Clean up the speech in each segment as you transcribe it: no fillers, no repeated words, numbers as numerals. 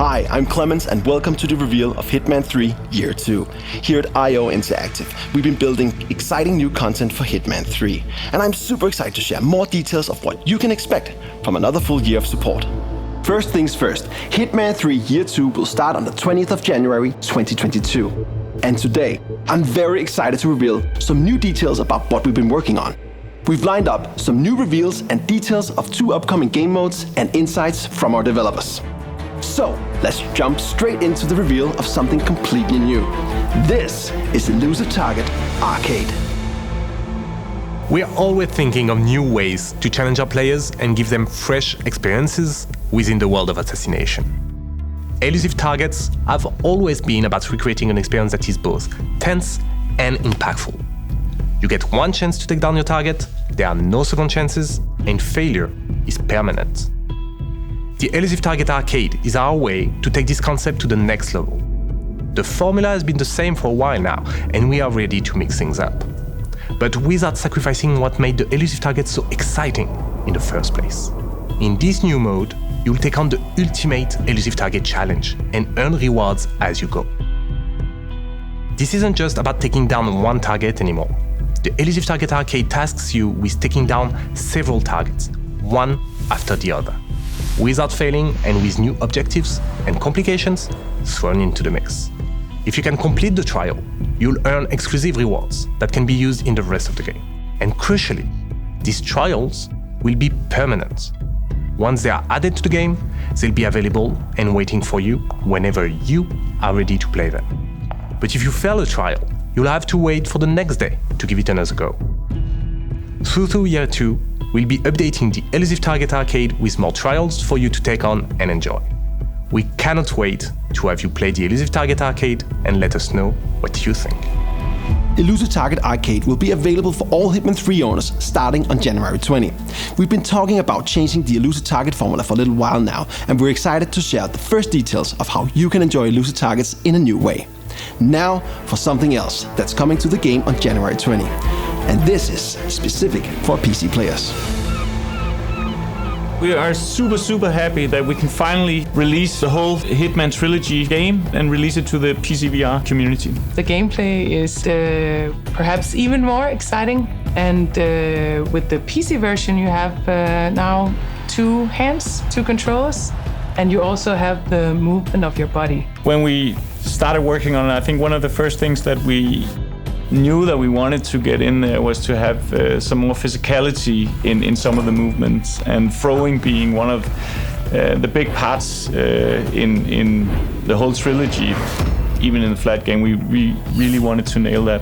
Hi, I'm Clemens and welcome to the reveal of Hitman 3 Year 2. Here at IO Interactive, we've been building exciting new content for Hitman 3, and I'm super excited to share more details of what you can expect from another full year of support. First things first, Hitman 3 Year 2 will start on the 20th of January 2022. And today, I'm very excited to reveal some new details about what we've been working on. We've lined up some new reveals and details of 2 upcoming game modes and insights from our developers. So, let's jump straight into the reveal of something completely new. This is Elusive Target Arcade. We are always thinking of new ways to challenge our players and give them fresh experiences within the world of assassination. Elusive targets have always been about recreating an experience that is both tense and impactful. You get one chance to take down your target, there are no second chances, and failure is permanent. The Elusive Target Arcade is our way to take this concept to the next level. The formula has been the same for a while now, and we are ready to mix things up. But without sacrificing what made the Elusive Target so exciting in the first place. In this new mode, you'll take on the ultimate Elusive Target challenge and earn rewards as you go. This isn't just about taking down one target anymore. The Elusive Target Arcade tasks you with taking down several targets, one after the other, without failing and with new objectives and complications thrown into the mix. If you can complete the trial, you'll earn exclusive rewards that can be used in the rest of the game. And crucially, these trials will be permanent. Once they are added to the game, they'll be available and waiting for you whenever you are ready to play them. But if you fail a trial, you'll have to wait for the next day to give it another go. Through Year 2, we'll be updating the Elusive Target Arcade with more trials for you to take on and enjoy. We cannot wait to have you play the Elusive Target Arcade and let us know what you think. Elusive Target Arcade will be available for all Hitman 3 owners starting on January 20. We've been talking about changing the Elusive Target formula for a little while now, and we're excited to share the first details of how you can enjoy Elusive Targets in a new way. Now for something else that's coming to the game on January 20. And this is specific for PC players. We are super happy that we can finally release the whole Hitman trilogy game and release it to the PC VR community. The gameplay is perhaps even more exciting, and with the PC version you have now 2 hands, 2 controllers, and you also have the movement of your body. When we started working on it, I think one of the first things that we knew that we wanted to get in there was to have some more physicality in some of the movements, and throwing being one of the big parts in the whole trilogy. Even in the flat game, we really wanted to nail that.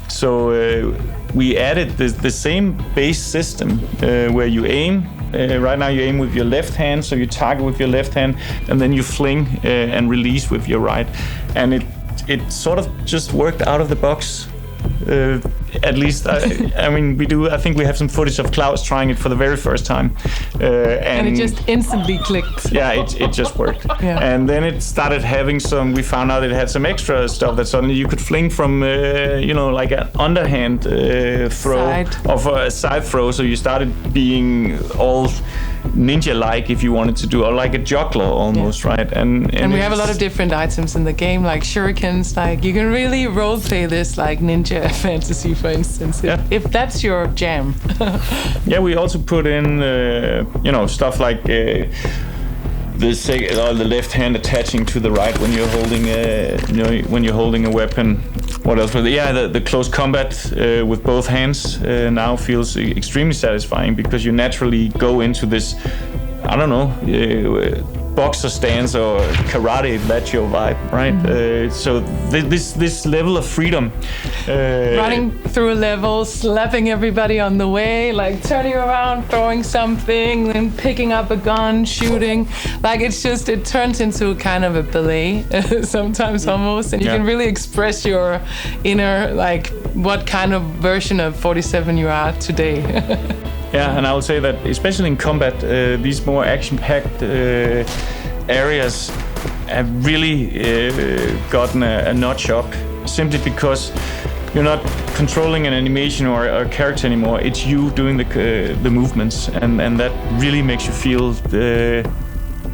So we added the same base system where you aim. Right now you aim with your left hand, so you target with your left hand, and then you fling and release with your right. And it sort of just worked out of the box. At least, I mean, I think we have some footage of Klaus trying it for the very first time. And it just instantly clicked. Yeah, it just worked. Yeah. And then it started having we found out it had some extra stuff that suddenly you could fling from, like an underhand throw of a side throw. So you started being all ninja-like if you wanted to do, or like a juggler almost, yeah. Right? And we have a lot of different items in the game, like shurikens. Like you can really roleplay this like ninja fantasy, for instance, if that's your jam. Yeah, we also put in, stuff like the left hand attaching to the right when you're holding a weapon. What else? The close combat with both hands now feels extremely satisfying, because you naturally go into this, boxer stance or karate lacho vibe, right? Mm-hmm. So this level of freedom, running through a level, slapping everybody on the way, like turning around, throwing something, then picking up a gun, shooting. Like it turns into kind of a ballet sometimes almost, and you can really express your inner, like what kind of version of 47 you are today. Yeah, and I would say that especially in combat, these more action-packed areas have really gotten a notch up, simply because you're not controlling an animation or a character anymore. It's you doing the movements, and that really makes you feel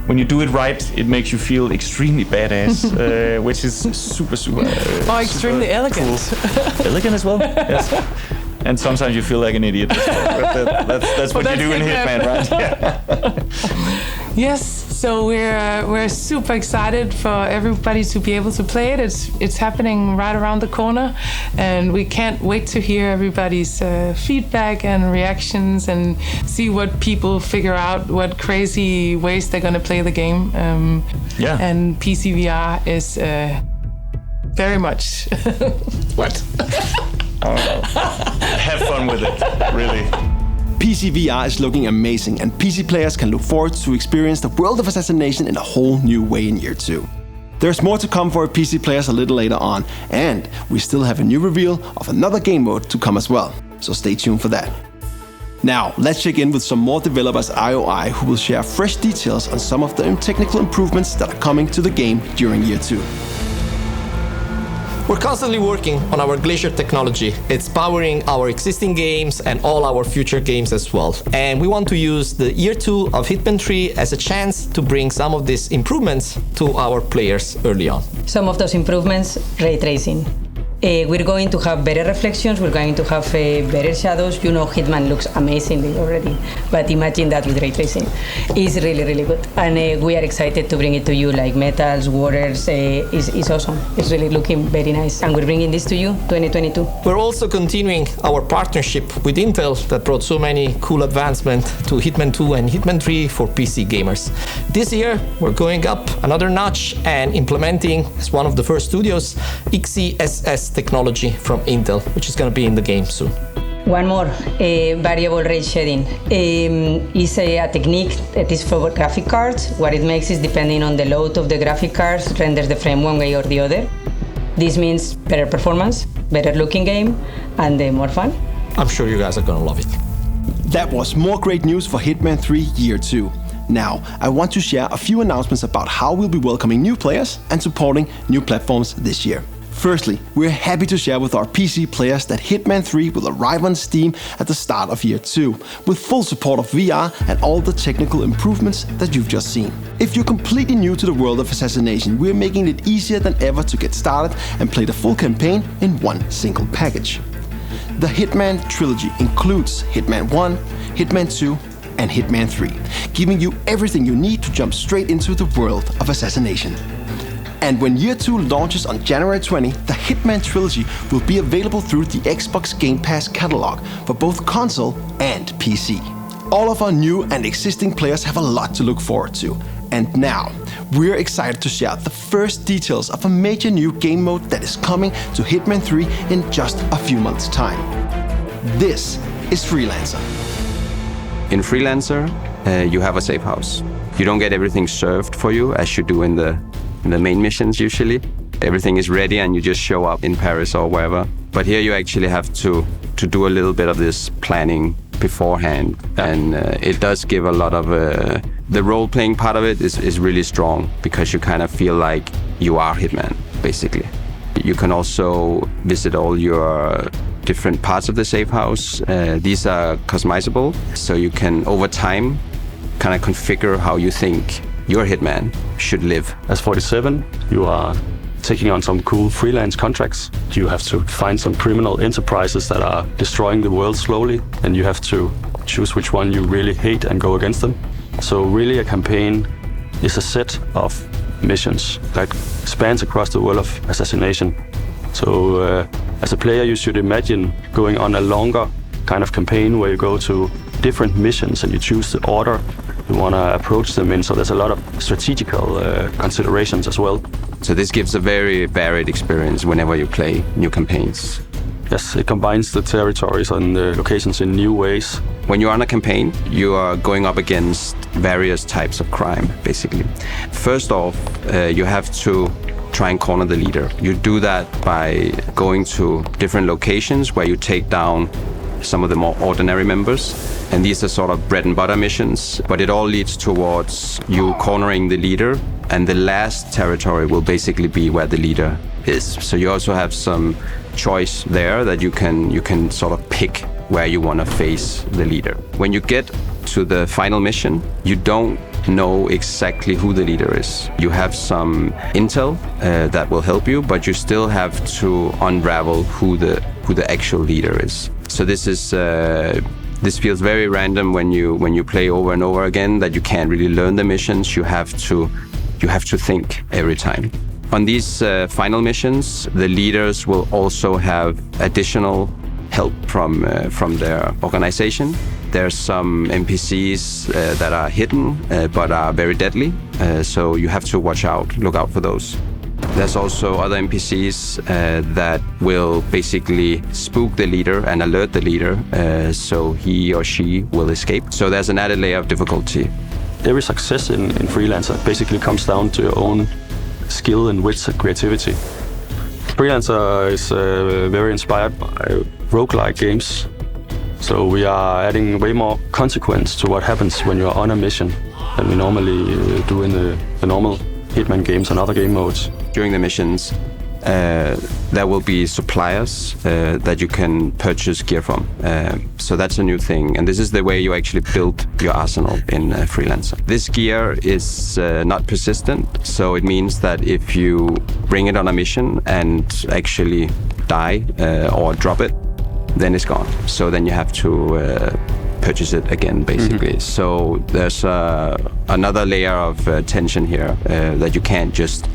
when you do it right, it makes you feel extremely badass, which is super extremely elegant. Cool. Elegant as well. Yes. And sometimes you feel like an idiot. That's what you do in Hitman, right? Yeah. Yes, so we're super excited for everybody to be able to play it. It's happening right around the corner, and we can't wait to hear everybody's feedback and reactions and see what people figure out, what crazy ways they're going to play the game. And PC VR is very much what? Have fun with it, really. PC VR is looking amazing, and PC players can look forward to experience the World of Assassination in a whole new way in year 2. There's more to come for PC players a little later on, and we still have a new reveal of another game mode to come as well, so stay tuned for that. Now, let's check in with some more developers at IOI who will share fresh details on some of the technical improvements that are coming to the game during year 2. We're constantly working on our Glacier technology. It's powering our existing games and all our future games as well. And we want to use the year 2 of Hitman 3 as a chance to bring some of these improvements to our players early on. Some of those improvements, ray tracing. We're going to have better reflections, we're going to have better shadows. You know, Hitman looks amazingly already, but imagine that with ray tracing. It's really, really good. And we are excited to bring it to you, like metals, waters, it's awesome. It's really looking very nice. And we're bringing this to you 2022. We're also continuing our partnership with Intel that brought so many cool advancements to Hitman 2 and Hitman 3 for PC gamers. This year, we're going up another notch and implementing, as one of the first studios, XSX technology from Intel, which is going to be in the game soon. One more, variable rate shading. Is a technique that is for graphic cards. What it makes is, depending on the load of the graphic cards, renders the frame one way or the other. This means better performance, better looking game, and more fun. I'm sure you guys are going to love it. That was more great news for Hitman 3 Year 2. Now, I want to share a few announcements about how we'll be welcoming new players and supporting new platforms this year. Firstly, we're happy to share with our PC players that Hitman 3 will arrive on Steam at the start of year 2, with full support of VR and all the technical improvements that you've just seen. If you're completely new to the World of Assassination, we're making it easier than ever to get started and play the full campaign in one single package. The Hitman trilogy includes Hitman 1, Hitman 2, and Hitman 3, giving you everything you need to jump straight into the World of Assassination. And when year 2 launches on January 20, the Hitman trilogy will be available through the Xbox Game Pass catalog for both console and PC. All of our new and existing players have a lot to look forward to. And now, we're excited to share the first details of a major new game mode that is coming to Hitman 3 in just a few months' time. This is Freelancer. In Freelancer, you have a safe house. You don't get everything served for you as you do in the main missions usually. Everything is ready and you just show up in Paris or wherever. But here you actually have to do a little bit of this planning beforehand. And it does give a lot of... the role-playing part of it is really strong because you kind of feel like you are Hitman, basically. You can also visit all your different parts of the safe house. These are customizable, so you can, over time, kind of configure how you think your Hitman should live. As 47, you are taking on some cool freelance contracts. You have to find some criminal enterprises that are destroying the world slowly, and you have to choose which one you really hate and go against them. So really a campaign is a set of missions that spans across the world of assassination. So as a player, you should imagine going on a longer kind of campaign where you go to different missions and you choose the order you want to approach them in. So there's a lot of strategical considerations as well. So this gives a very varied experience whenever you play new campaigns. Yes, it combines the territories and the locations in new ways. When you're on a campaign, you are going up against various types of crime, basically. First off, you have to try and corner the leader. You do that by going to different locations where you take down some of the more ordinary members. And these are sort of bread and butter missions, but it all leads towards you cornering the leader. And the last territory will basically be where the leader is. So you also have some choice there that you can sort of pick where you want to face the leader. When you get to the final mission, you don't know exactly who the leader is. You have some intel that will help you, but you still have to unravel who the actual leader is. So this feels very random when you play over and over again, that you can't really learn the missions. You have to think every time. On these final missions, the leaders will also have additional help from their organization. There's some NPCs that are hidden but are very deadly, so you have to look out for those. There's also other NPCs that will basically spook the leader and alert the leader, so he or she will escape. So there's an added layer of difficulty. Every success in Freelancer basically comes down to your own skill and wits and creativity. Freelancer is very inspired by roguelike games. So we are adding way more consequence to what happens when you're on a mission than we normally do in the normal Hitman games and other game modes. During the missions, there will be suppliers that you can purchase gear from. So that's a new thing. And this is the way you actually build your arsenal in Freelancer. This gear is not persistent. So it means that if you bring it on a mission and actually die or drop it, then it's gone. So then you have to purchase it again, basically. So there's another layer of tension here that you can't just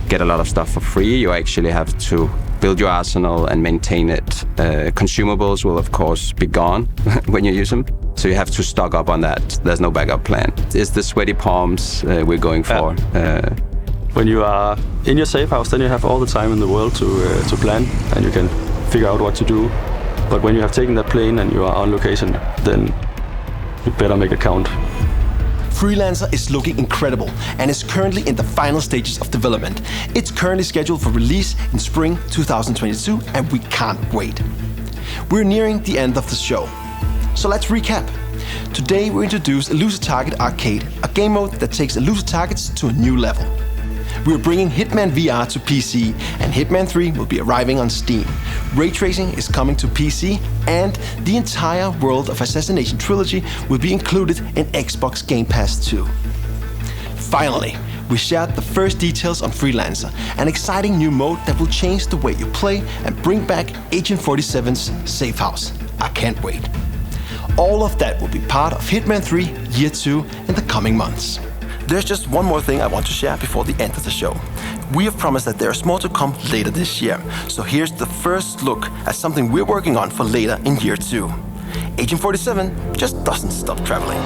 get a lot of stuff for free. You actually have to build your arsenal and maintain it. Consumables will of course be gone when you use them, so you have to stock up on that. There's no backup plan. It's the sweaty palms we're going for. When you are in your safe house, then you have all the time in the world to plan, and you can figure out what to do. But when you have taken that plane and you are on location, then you better make it count. Freelancer is looking incredible and is currently in the final stages of development. It's currently scheduled for release in spring 2022, and we can't wait. We're nearing the end of the show, so let's recap. Today we introduce Elusive Target Arcade, a game mode that takes elusive targets to a new level. We're bringing Hitman VR to PC, and Hitman 3 will be arriving on Steam. Ray tracing is coming to PC, and the entire World of Assassination trilogy will be included in Xbox Game Pass 2. Finally, we shared the first details on Freelancer, an exciting new mode that will change the way you play and bring back Agent 47's safe house. I can't wait. All of that will be part of Hitman 3 Year 2 in the coming months. There's just one more thing I want to share before the end of the show. We have promised that there's more to come later this year, so here's the first look at something we're working on for later in Year 2. Agent 47 just doesn't stop traveling.